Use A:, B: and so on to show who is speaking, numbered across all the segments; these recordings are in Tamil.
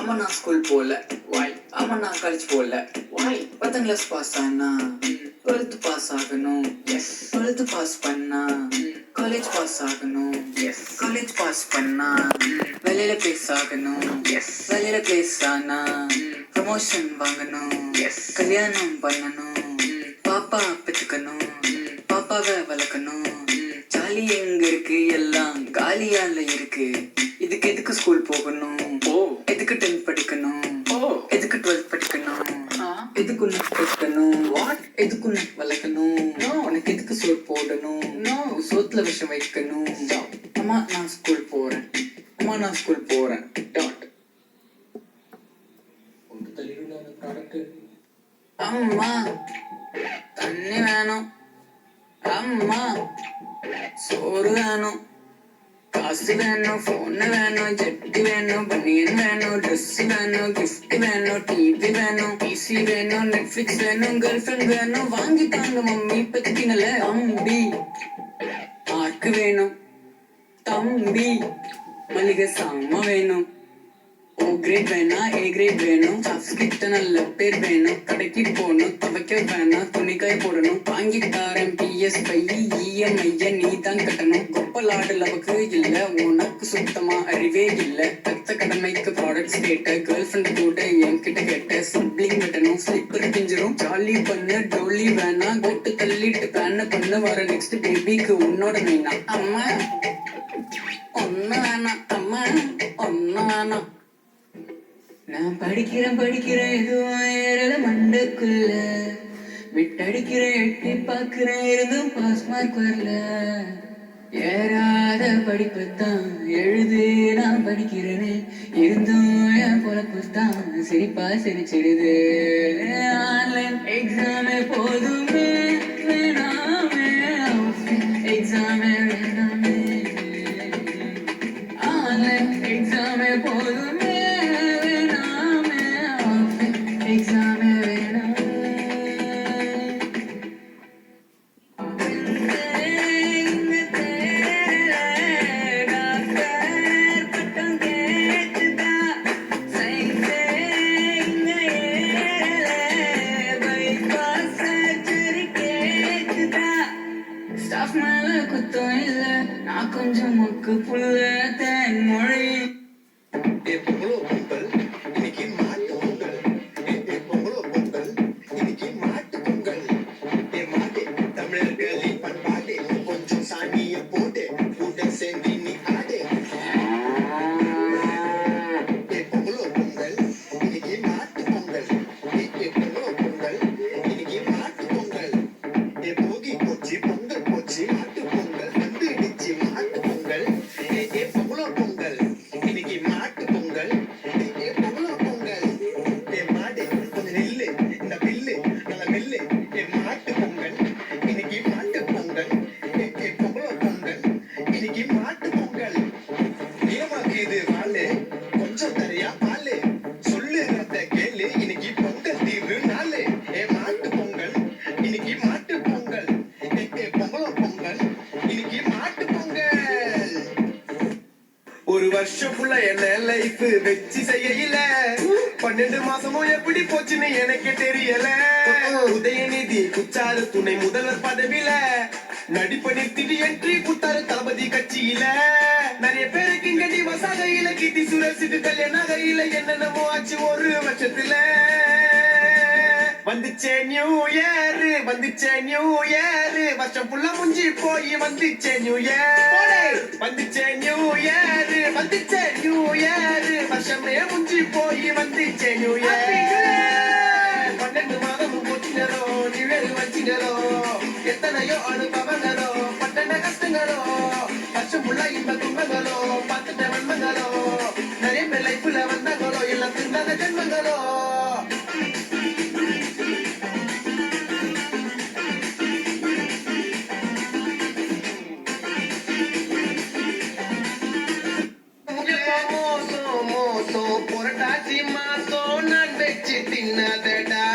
A: அம்மா நான் ஸ்கூல் போகல.
B: வாய்.
A: அம்மா நான் காலேஜ் போகல.
B: வாய்.
A: 10th கிளாஸ் பாஸ் ஆனா 12th பாஸ் ஆகணும்.
B: எஸ்.
A: 12th பாஸ் பண்ணா காலேஜ் பாஸ் ஆகணும்.
B: எஸ்.
A: காலேஜ் பாஸ் பண்ணா வெளியில பிளேஸ் ஆகணும்.
B: எஸ்.
A: வெளியில பிளேஸ் ஆனா ப்ரமோஷன் வாங்கணும்.
B: எஸ்.
A: கல்யாணம் பண்ணணும். பாப்பா பெத்துக்கணும். பாப்பாவை வளர்க்கணும். ஜாலி எங்க இருக்கு, எல்லாம் காலியால இருக்கு. இதுக்கு எதுக்கு ஸ்கூல் போகணும்? எதுக்கு 10th படிக்கணும்? எதுக்கு 12th படிக்கணும்? எதுக்கு உன்னை படிக்கணும்? எதுக்கு உன்னை வளர்க்கணும்? உனக்கு எதுக்கு சோறு போடணும்? சோத்துல விஷம் வைக்கணும். அம்மா நான் ஸ்கூல் போறேன். அம்மா நான் ஸ்கூல் போறேன். அம்மா தண்ணி வேணும். அம்மா சோறு வேணும். காசு வேணும். போன் வேணும். ஜெட்டி வேணும். பனியன் வேணும். ட்ரெஸ் வேணும். கிஃப்ட் வேணும். டிவி வேணும். பிசி வேணும். நெட்ஃபிளிக்ஸ் வேணும். கேர்ள் ஃப்ரெண்ட் வேணும். வாங்கிட்டாங்க மம்மி பத்தினல. தம்பி மார்க் வேணும். தம்பி மளிகை சாமான் வேணும். ஓ கிரேட் வேணா ஏ கிரேட் வேணும். ஸ்டாஃப்ஸ் கிட்ட நல்ல பேர் வேணும். கடைக்கு போகணும். துவைக்க வேணாம். துணிக்காய் போடணும். வாங்கி தாரேன் PS5 EMI நீ தான் கட்டணும். கொப்பலாடு லவக்கு இல்ல. உனக்கு சுத்தமா அறிவே இல்ல. கத்த கடமைக்கு ப்ராடக்ட்ஸ் கேட்ட. கேர்ள் ஃப்ரெண்ட் கூட என்கிட்ட கேட்ட. சிப்ளிங் வெட்டணும். ஸ்லிப்பர் பிஞ்சிரும். ஜாலி பண்ணு. டோலி வேணா. கோட்டு தள்ளிட்டு பிளான் பண்ணு. வர நெக்ஸ்ட் பேபிக்கு உன்னோட மெயினா. அம்மா ஒன்னு வேணாம். அம்மா ஒன்னு வேணாம். நான் படிக்கிறேன் எதுவும் ஏறல மண்டக்குள்ள. விட்டடிக்கிறேன் எட்டி பாக்குறேன் இருந்தும் பாஸ் மார்க் வரல. ஏறாத படிப்பு தான் எழுது நான் படிக்கிறேனே. இருந்தும் என் பொழப்பு தான் சிரிப்பா சிரிச்சிடுது. ஆன்லைன் எக்ஸாமே போதுமே வேணாமே. எக்ஸாமே வேணாமே. ஆன்லைன் எக்ஸாமே போதுமே. ஸ்டாஃப் மேல குத்தம் இல்ல. நான் கொஞ்சம் மொக்கு புள்ள தேன் மொழி. கொஞ்சம் தரையா பாலு சொல்லு கேளு. இன்னைக்கு பொங்கல் தீர்வு நாளு. மாட்டு பொங்கல் இன்னைக்கு மாட்டு பொங்கல். பொங்கல் இன்னைக்கு மாட்டு பொங்கல். ஒரு வருஷம் ஃபுல்லா என்ன லைஃப் வச்சு செய்யல. 12 மாசமும் எப்படி போச்சுன்னு எனக்கு தெரியல. உதயநிதி குச்சாரு துணை முதல்வர் பதவியில. நடிப்ப நிறுத்திட்டு என்ட்ரி குத்தாரு தளபதி கட்சியில. நிறைய பேருக்கு இங்க டிவசாகையில கீர்த்தி சுரேஷுக்கு கல்யாணாகையில என்னென்னமோ ஆச்சு ஒரு வருஷத்துல. வந்துச்சே நியூ இயர். வந்துச்சே நியூ இயர். வருஷம் ஃபுல்லா முடிஞ்சு போய் வந்துச்சே நியூ இயர். வந்துச்சே நியூ இயர். வந்துச்சே நியூ இயர். வருஷமே முடிஞ்சு போய் வந்துச்சே நியூ இயர். 12 மாதமும் போச்சுங்களோ நியூ இயர் வச்சுங்களோ. எத்தனையோ அனுபவங்களோ பட்டன கஷ்டங்களோ. வருஷம் ஃபுல்லா இன்ப துன்பங்களோ பார்த்துட்ட நன்மங்களோ. நிறைய பேர் லைஃப்ல வந்தாங்களோ எல்லாம் திண்டாத ஜென்மங்களோ. புரட்டாசி மாசம் நான் வச்சு தின்னதடா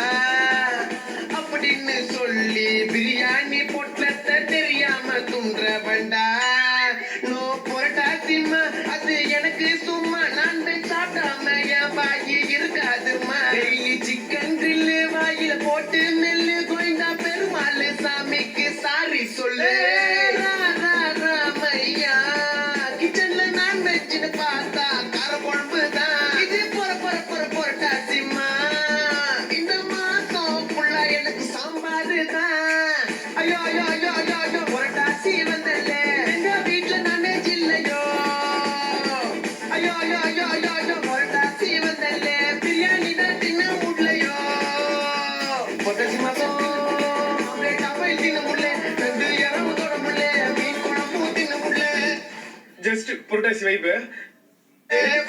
A: அப்படின்னு சொல்லி பிரியாணி பொட்டத்தை தெரியாம துன்ற வேண்டா. நோ புரட்டாசிமா அது எனக்கு சும்மா நான் சாப்பிடாம என் பாய்
B: வைப்பு.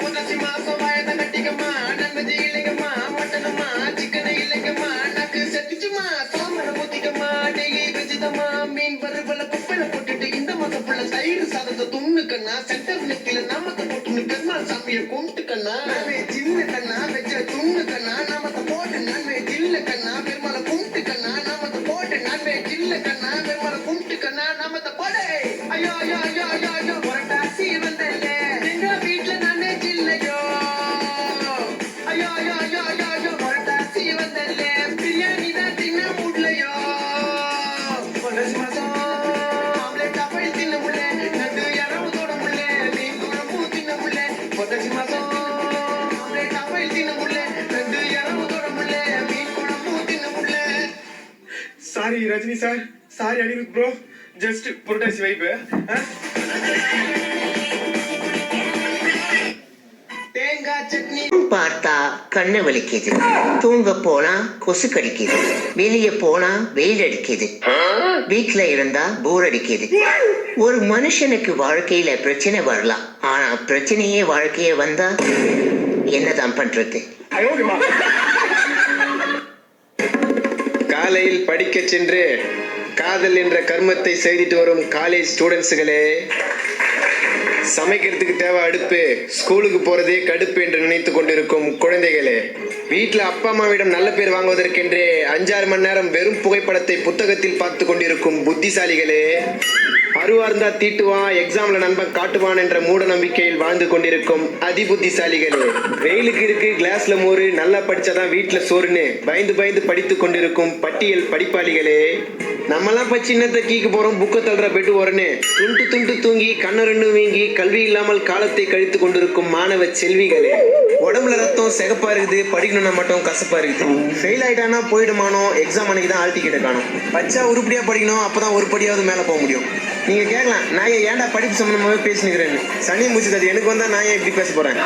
C: புரட்டாசி மாசம் வயத கட்டிக்கம்மா நன்மதி இல்லைங்கம்மா மட்டனம்மா சிக்கன் இல்லைங்கம்மா நக்கு செத்துச்சுமா சாமர ஊத்திக்கம்மா டெய்லி வெஜிதம்மா மீன் பருவல குப்பையில போட்டுட்டு இந்த மாசம் புள்ள தயிர் சாதத்தை துண்ணுக்கண்ணா சென்டர் நெத்தில நாமத்தை போட்டுன்னு பெருமாள் சாமியை கும்பிட்டுக்கண்ணா நாமே சின்ன கண்ணா வெச்ச துண்ணுக்கண்ணா நாமத்தை போட்டு நாமே ஜில்ல கண்ணா பெருமாளை கும்பிட்டுக்கண்ணா நாமத்தை போட்டு நாமே ஜில்ல கண்ணா பெருமாளை கும்பிட்டுக்கண்ணா நாமத்தை போடு ஐயோ ஐயோ ஐயோ ஐயோ ஐயோ புரட்டாசி வந்தல்ல எங்க வீட்டுல நானே ஜில்லையோ ஐயோ ஐயோ ஐயோ ஐயோ ஐயோ புரட்டாசி வந்தல்ல பிரியாணி தான் தின்ன முடியலையோ புரட்டாசி மாசம் ஆம்லெட் அப்படி தின்ன முடியல நண்டு இரவு தோட முடியல மீன் குழம்பு தின்ன முடியல புரட்டாசி மாசம் ஆம்லெட் அப்படி தின்ன முடியல நண்டு இரவு தோட முடியல மீன் குழம்பு தின்ன முடியல.
B: Sorry Rajini sir, sorry Anirudh bro, just புரட்டாசி வைப்பு.
C: தேங்காய் சட்னி
D: பார்த்தா கண்ணு வலிக்குது, தூங்க போனா கொசு கடிக்குது, வெளியே போனா வெயில் அடிக்குது, வீட்டுல இருந்தா போர் அடிக்குது. ஒரு மனுஷனுக்கு வாழ்க்கையில பிரச்சனை வரலாம், ஆனா பிரச்சனையே வாழ்க்கைய வந்தா என்னதான் பண்றது?
E: காலையில் படிக்க சென்று காதல் என்ற கர்மத்தை செய்துட்டு வரும் காலேஜ் ஸ்டூடெண்ட்ஸுகளே, சமைக்கிறதுக்கு தேவை அடுப்பு, ஸ்கூலுக்கு போறதே கடுப்பு என்று நினைத்து கொண்டிருக்கும் குழந்தைகளே, வீட்டுல அப்பா அம்மாவிடம் நல்ல பேர் வாங்குவதற்கென்றே 5-6 மணி நேரம் வெறும் புகைப்படத்தை புத்தகத்தில் பார்த்து கொண்டிருக்கும் புத்திசாலிகளே, அருவார்ந்தா தீட்டுவான், எக்ஸாம்ல நண்பன் காட்டுவான் என்ற மூட நம்பிக்கையில் வாழ்ந்து கொண்டிருக்கும் அதிபுத்திசாலிகளே, வெயிலுக்கு இருக்கு கிளாஸ்ல மோரு, நல்லா படிச்சாதான் வீட்டுல சோறுன்னு பயந்து பயந்து படித்து கொண்டிருக்கும் பட்டியல் படிப்பாளிகளே, நம்மலாம் பச்சு இன்னத்தை கீக்கு போறோம் புக்க தள்ளுற பெட்டு வரனே துண்டு துண்டு தூங்கி கண்ணு வீங்கி கல்வி இல்லாமல் காலத்தை கழித்து கொண்டிருக்கும் மாணவ செல்விகளே, உடம்புல ரத்தம் சிகப்பா இருக்குது, படிக்கணும்னா மட்டும் கசப்பா இருக்குது, ஃபெயில் ஆயிட்டானா போயிடுமானோ, எக்ஸாம் அன்னைக்கு தான் ஆல் டிக்கெட் காணும், பச்சா உருப்படியா படிக்கணும், அப்பதான் ஒரு படியாவது மேல போக முடியும். நீங்க கேட்கலாம், நான் ஏன்டா படிப்பு சம்பந்தமாவே பேசினுக்கிறேன்னு. சனி முடிச்சது அது எனக்கு வந்தா நான் ஏன் இப்படி பேச போறேன்?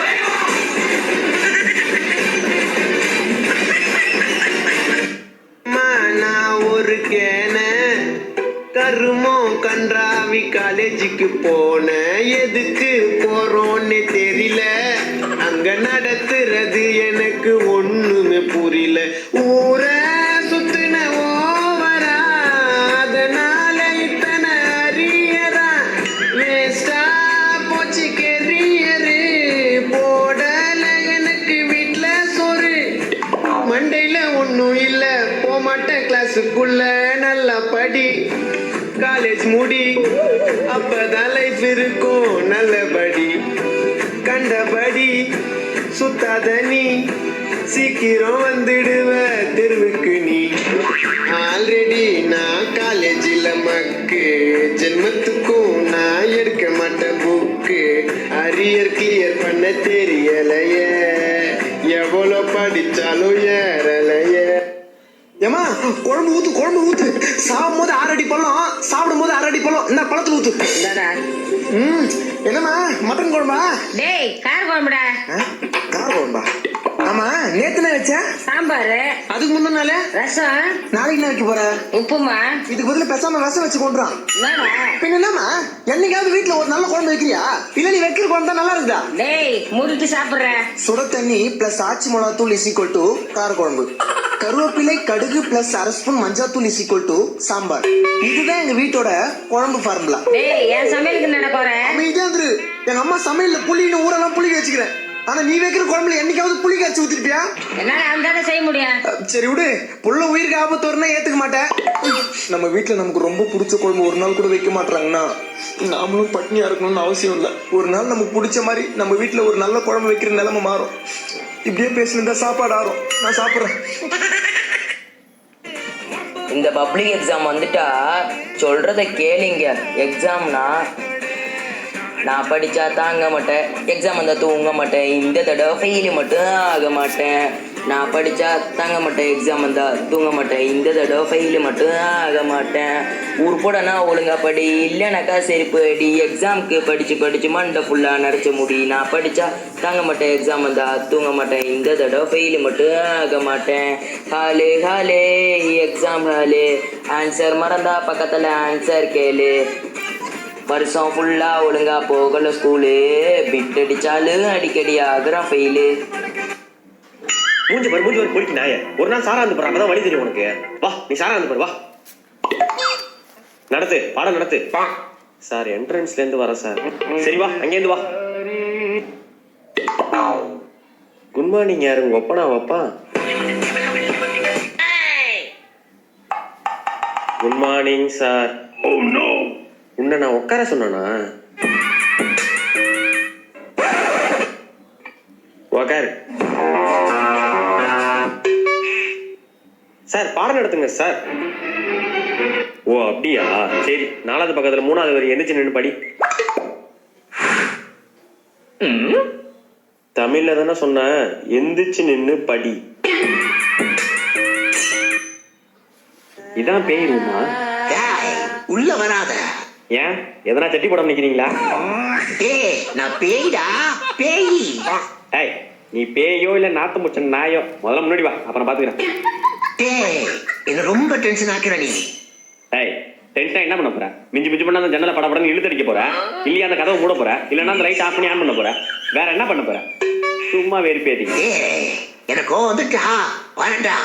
E: நான் ஒரு கேன கருமோ கன்றாவி காலேஜுக்கு போன, எதுக்கு போறோன்னு தெரியல, அங்க நடத்துறது எனக்கு ஒண்ணுமே புரியல, ஊர சுத்தின ஓவரா அதனால இத்தனை அரியரா, வேஸ்டா போச்சு கெரியரு, போடல எனக்கு வீட்டுல சோறு, மண்டையில ஒண்ணும் இல்ல போமாட்டேன் கிளாஸுக்குள்ள, நல்லா படி காலேஜ் முடி, அப்பதான் லைஃப் இருக்கும் நல்லபடி, கண்டபடி சுத்தாத நீ, சீக்கிரம் வந்துடுவ தெருவுக்கு நீ, ஆல்ரெடி நான் காலேஜில் மக்கு, ஜென்மத்துக்கும் நான் எடுக்க மாட்டேன் புக்கு, அரியர் கிளியர் பண்ண தெரியலைய, எவ்வளோ படிச்சாலும் ஏறலைய. ஏமா குழம்பு ஊத்து, குழம்பு ஊத்து, சாப்பிடும் போது 6 அடி பழம், சாப்பிடும் போது 6 அடி பழம், இந்த பழத்துல ஊத்து. என்னம்மா மட்டன் குழம்பா?
F: டேய் கார குழம்புடா.
E: கார குழம்பா? ஆமா, நேத்து என்ன வச்ச?
F: சாம்பார்.
E: அதுக்கு முந்தின நாள்
F: ரசம்.
E: நாளைக்கு என்ன வைக்க போற?
F: உப்புமா.
E: இதுக்கு பதிலா பேசாம ரசம் வச்சு கொண்டுறான். பின்ன என்னமா, என்னைக்காவது வீட்டுல ஒரு நல்ல குழம்பு வைக்கிறியா? இல்ல நீ வைக்கிற குழம்பு தான் நல்லா இருக்குதா?
F: டேய் முறுக்கி சாப்பிடுற.
E: சுட தண்ணி பிளஸ் ஆச்சி மிளகாத்தூள் இஸ் ஈக்குவல் டு கார குழம்பு, கருவேப்பிலை கடுகு பிளஸ் 1/2 ஸ்பூன் மஞ்சாத்தூள் இஸ் ஈக்குவல் டு சாம்பார். இதுதான் எங்க வீட்டோட குழம்பு ஃபார்முலா.
F: டேய் என் சமையலுக்கு என்ன போற?
E: அமைதியா இரு. எங்க அம்மா சமையல்ல புளின்னு ஊரெல்லாம் புளி வச்சுக்கிறேன், ஆனா நீ வைக்கிற குழம்புல என்னைக்காவது புளி காய்ச்சி ஊத்திருப்பியா?
F: என்னால அந்த செய்ய முடியும்.
E: சரி விடு, புள்ள உயிருக்கு ஆபத்து வரனா ஏத்துக்க மாட்டேன். நம்ம வீட்டுல நமக்கு ரொம்ப பிடிச்ச குழம்பு ஒரு நாள் கூட வைக்க மாட்டாங்கன்னா நாமளும் பட்னியா இருக்கணும்னு அவசியம் இல்லை. ஒரு நாள் நமக்கு பிடிச்ச மாதிரி நம்ம வீட்டுல ஒரு நல்ல குழம்பு வைக்கிற நிலைமை மாறும். இப்படியே பேசினா சாப்பாடு ஆறும். நான் சாப்பிடுறேன்.
G: இந்த பப்ளிக் எக்ஸாம் வந்துட்டா சொல்றத கேளுங்க. எக்ஸாம்னா நான் படித்தா தாங்க மாட்டேன், எக்ஸாம் வந்தால் தூங்க மாட்டேன், இந்த தடவை ஃபெயிலு மட்டும் ஆக மாட்டேன். நான் படித்தா தாங்க மாட்டேன், எக்ஸாம் வந்தால் தூங்க மாட்டேன், இந்த தடவை ஃபெயிலு மட்டும் ஆக மாட்டேன். உருப்படனா ஒழுங்கா படி, இல்லைனாக்கா செருப்பு அடி. எக்ஸாமுக்கு படித்து மண்டை ஃபுல்லாக நிறச்ச முடி. நான் படித்தா தாங்க மாட்டேன், எக்ஸாம் வந்தால் தூங்க மாட்டேன், இந்த தடவை ஃபெயிலு மட்டும் ஆக மாட்டேன். ஹாலே ஹாலே எக்ஸாம் ஹாலே, ஆன்சர் மறந்தா பக்கத்தில் ஆன்சர் கேளு. வருஷம் ஃபுல்லா ஒழுங்கா போகல ஸ்கூலு, பிட் அடிச்சாலும் அடிக்கடி ஆகுறான் ஃபெயிலு.
H: மூஞ்சி பாரு பொறுக்கி நாய. ஒரு நாள் சாரா வந்து பாரு, அப்பதான் வழி தெரியும் உனக்கு. வா நீ சாரா வந்து பாரு, வா நடத்து, பாடம் நடத்து. சார் என்ட்ரன்ஸ்ல இருந்து வர சார். சரி வா, அங்கேருந்து வா. Good morning. யாரு உங்க ஒப்பனா வப்பா? Good morning sir. உன்னை நான் உட்கார சொன்னா? உட்காரு சார். பாடம் நடத்துங்க சார். ஓ அப்படியா, சரி. 4வது பக்கத்துல 3வது வரி எந்திரிச்சு நின்று படி. தமிழ்ல தானே சொன்ன, எந்திரிச்சு நின்று படி. இதான் பேய் ரூமா?
D: உள்ள வராத.
H: ஏன் எதனா சட்டி போட நிக்கிறீங்களா?
D: நான் பேய்டா, பேய்.
H: ஏய் நீ பேயோ இல்ல நாத்து முச்ச நாயோ, முதல்ல முன்னாடி வா, அப்புறம் பாத்துக்கிறேன்.
D: என்ன ரொம்ப டென்ஷன் ஆக்குற நீ.
H: ஏய் டென்ஷனா என்ன பண்ண போற? மிஞ்சி பண்ணா அந்த ஜன்னலை படப்படன்னு இழுத்து அடிக்க போற, இல்லையா அந்த கதவை மூட போற, இல்லைன்னா அந்த லைட் ஆஃப் பண்ணி ஆன் பண்ண போற, வேற என்ன பண்ண போற? சும்மா வெறுப்பேத்திங்க.
D: எனக்கு வந்துட்டா வரண்டா.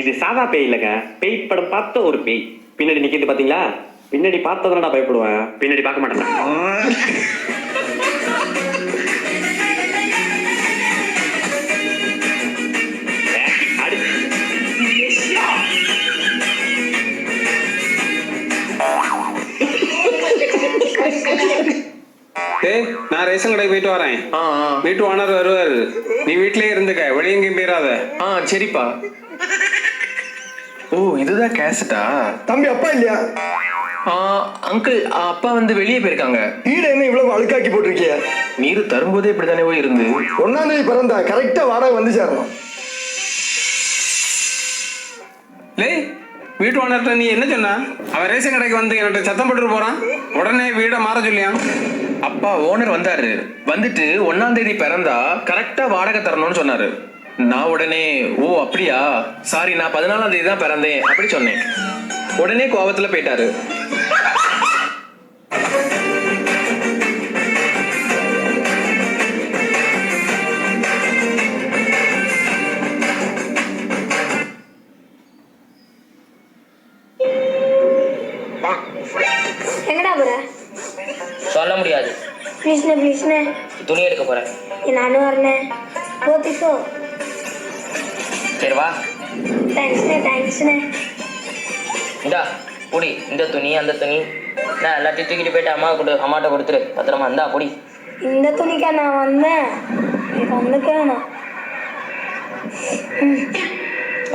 H: இது சாதா பேய் இல்லங்க, பேய் படம் பார்த்த ஒரு பேய். பின்னாடி நிக்கிறது பாத்தீங்களா? பின்னாடி பார்த்ததுனா நான் பயப்படுவேன், பின்னாடி பார்க்க மாட்டேன்.
I: நான் ரேஷன் கடைக்கு போயிட்டு வரேன். வீட்டு ஓனர் வருவாரு, நீ வீட்லயே இருந்துக்க, வெளியே எங்கேயும் போயிடாத.
J: சரிப்பா. ஓ இதுதான் கேசட்டா?
B: தம்பி அப்பா இல்லையா?
J: அங்கிள் அப்பா வந்து வெளியே போயிருக்காங்க.
B: வீடு என்ன இவ்வளவு அழுக்காக்கி போட்டிருக்கிய?
J: நீர் தரும்போதே இப்படித்தானே போய் இருந்து.
B: 1ஆம் தேதி பிறந்தா கரெக்டா வாடகை வந்து சேரணும்.
I: வீட்டு ஓனர்கிட்ட நீ என்ன சொன்ன? அவன் ரேஷன் கடைக்கு வந்து என்கிட்ட சத்தம் போட்டு போறான், உடனே வீடை மாற சொல்லியான்.
J: அப்பா ஓனர் வந்தாரு, வந்துட்டு 1ஆம் தேதி பிறந்தா கரெக்டா வாடகை தரணும்னு சொன்னாரு. நான் உடனே ஓ அப்படியா, சாரி நான் 14ஆம் தேதி தான் பிறந்தேன் அப்படி சொன்னேன். உடனே கோவத்துல போயிட்டாரு.
K: எங்கடா போற?
G: சொல்ல முடியாது.
K: ப்ளீஸ்ண்ணே
G: துணி எடுக்க போறேன்.
K: நானும் வரேண்ணே. போத்திக்கோ.
G: சரி வா.
K: தேங்க்ஸ்ண்ணே.
G: இந்தா குடி, இந்த துணி அந்த துணி நான் எல்லாத்தையும் தூக்கிட்டு போயிட்டு அம்மாட்ட கொடுத்துரு பத்திரமா. இந்தா குடி.
K: இந்த துணிக்கா நான் வந்தேன், எனக்கு வந்துக்கேண்ணா.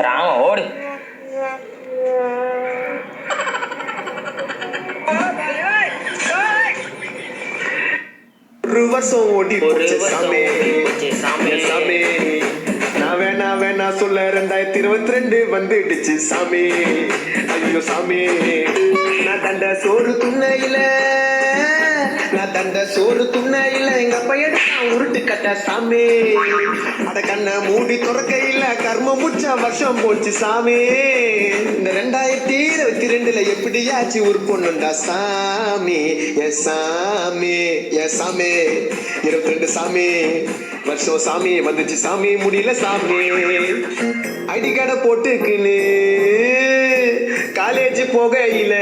G: ராம ஓடு.
E: ஒரு வருஷம் ஓடி போச்சு சாமி. நான் வேணா சொல்ல 2022 வந்துடுச்சு சாமி. ஐயோ சாமி, நான் தண்ட சோறு துண்ணையில எங்க பையன் உருட்டு கட்ட சாமி. அட கண்ண மூடி துறக்க இல்ல, கர்ம முச்ச வருஷம் போச்சு சாமி. இந்த 2022 எப்படியாச்சு உருப்பொண்ணுண்டா சாமி. எஸ் சாமி 22 சாமி வருஷம் சாமி வந்துச்சு சாமி. முடியல சாமி, அடிக்கடை போட்டுக்குன்னு காலேஜ் போகையில,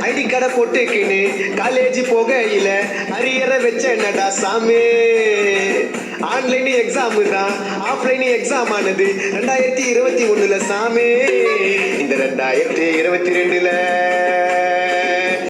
E: ஐடி கடை போட்டுக்குன்னு காலேஜ் போகையில அரியரை வச்ச என்னடா சாமி. ஆன்லைன் எக்ஸாம் தான் ஆஃப்லைன் எக்ஸாம் ஆனது 2021 சாமி. இந்த 2022